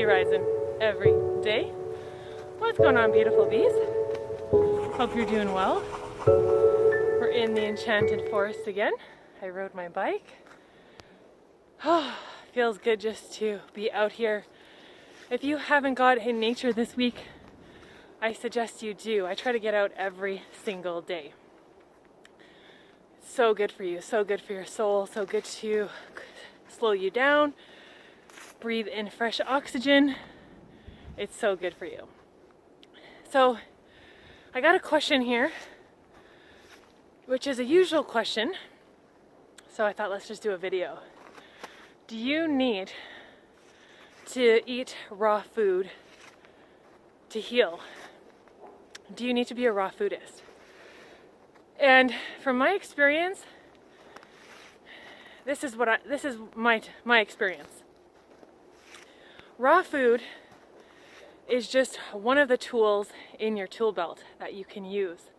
Sunny rising every day. What's going on, beautiful bees? Hope you're doing well. We're in the Enchanted Forest again. I rode my bike. Oh, feels good just to be out here. If you haven't got in nature this week, I suggest you do. I try to get out every single day. So good for you, so good for your soul, so good to slow you down, breathe in fresh oxygen. It's so good for you. So I got a question here, which is a usual question. So I thought, let's just do a video. Do you need to eat raw food to heal? Do you need to be a raw foodist? And from my experience, this is my experience. Raw food is just one of the tools in your tool belt that you can use.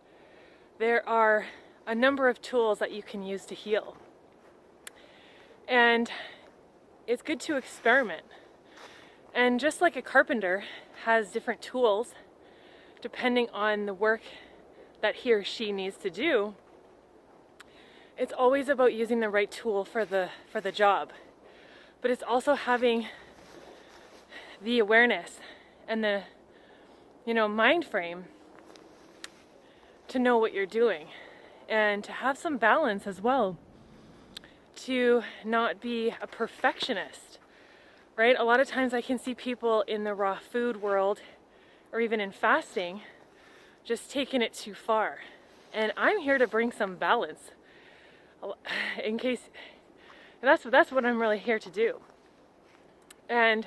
There are a number of tools that you can use to heal. And it's good to experiment. And just like a carpenter has different tools depending on the work that he or she needs to do, it's always about using the right tool for the job. But it's also having the awareness and the mind frame to know what you're doing and to have some balance as well, to not be a perfectionist, right? A lot of times I can see people in the raw food world or even in fasting just taking it too far. And I'm here to bring some balance. In case, that's what I'm really here to do. And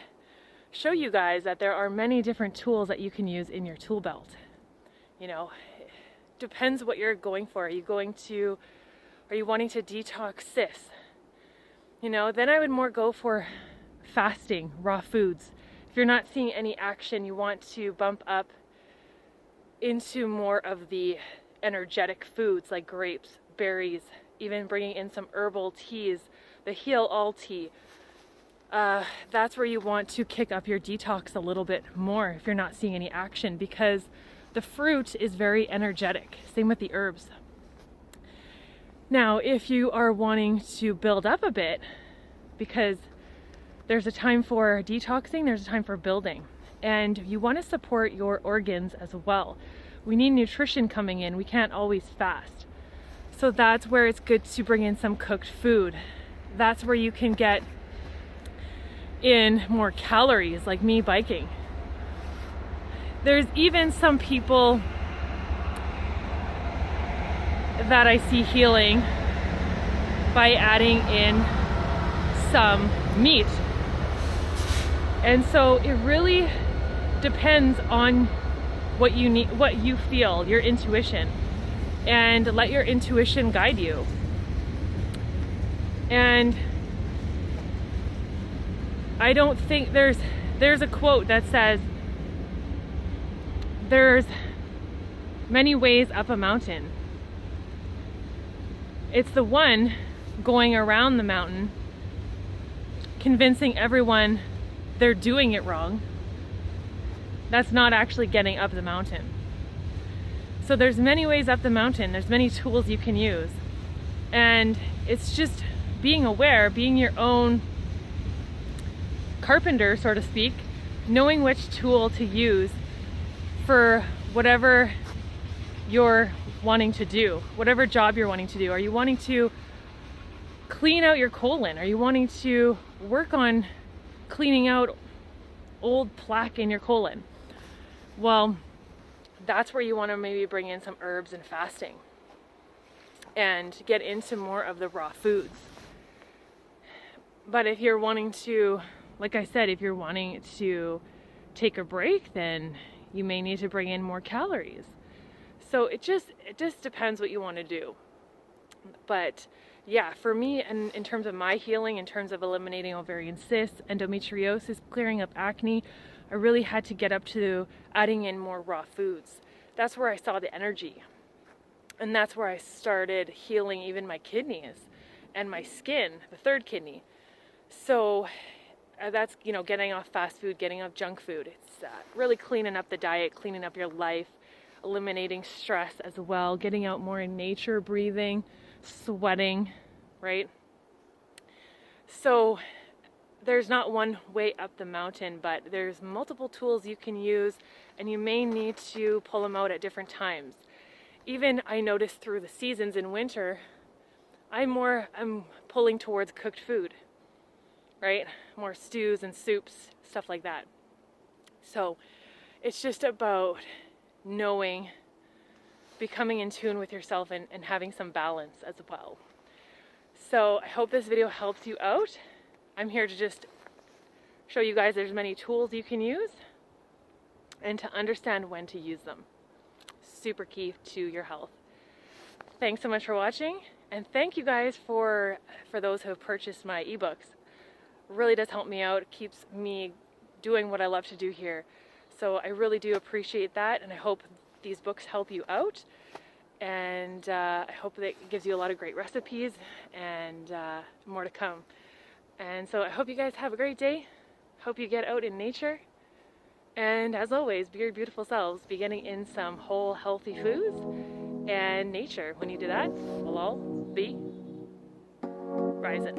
show you guys that there are many different tools that you can use in your tool belt. Depends what you're going for. Are you wanting to detox cis? Then I would more go for fasting, raw foods. If you're not seeing any action, you want to bump up into more of the energetic foods like grapes, berries, even bringing in some herbal teas, the Heal All tea. That's where you want to kick up your detox a little bit more if you're not seeing any action, because the fruit is very energetic. Same with the herbs. Now, if you are wanting to build up a bit, because there's a time for detoxing, there's a time for building. And you want to support your organs as well. We need nutrition coming in. We can't always fast. So that's where it's good to bring in some cooked food. That's where you can get in more calories, like me biking. There's even some people that I see healing by adding in some meat. And so it really depends on what you need, what you feel, your intuition, and let your intuition guide you. And I don't think there's a quote that says there's many ways up a mountain. It's the one going around the mountain, convincing everyone they're doing it wrong, that's not actually getting up the mountain. So there's many ways up the mountain. There's many tools you can use. And it's just being aware, being your own carpenter, so to speak, knowing which tool to use for whatever you're wanting to do, whatever job you're wanting to do. Are you wanting to clean out your colon? Are you wanting to work on cleaning out old plaque in your colon? Well, that's where you want to maybe bring in some herbs and fasting and get into more of the raw foods. But if you're wanting to, like I said, if you're wanting to take a break, then you may need to bring in more calories. So it just depends what you want to do. But yeah, for me, and in terms of my healing, in terms of eliminating ovarian cysts, endometriosis, clearing up acne, I really had to get up to adding in more raw foods. That's where I saw the energy. And that's where I started healing even my kidneys and my skin, the third kidney. So that's, you know, getting off fast food, getting off junk food. It's really cleaning up the diet, cleaning up your life, eliminating stress as well, getting out more in nature, breathing, sweating, right? So there's not one way up the mountain, but there's multiple tools you can use, and you may need to pull them out at different times. Even I noticed through the seasons in winter, I'm pulling towards cooked food, right? More stews and soups, stuff like that. So it's just about knowing, becoming in tune with yourself, and having some balance as well. So I hope this video helps you out. I'm here to just show you guys there's many tools you can use and to understand when to use them. Super key to your health. Thanks so much for watching, and thank you guys for those who have purchased my ebooks. Really does help me out. It keeps me doing what I love to do here. So I really do appreciate that, and I hope these books help you out. And I hope that it gives you a lot of great recipes and more to come. And so I hope you guys have a great day. Hope you get out in nature. And as always, be your beautiful selves, be getting in some whole healthy foods and nature. When you do that, we'll all be rising.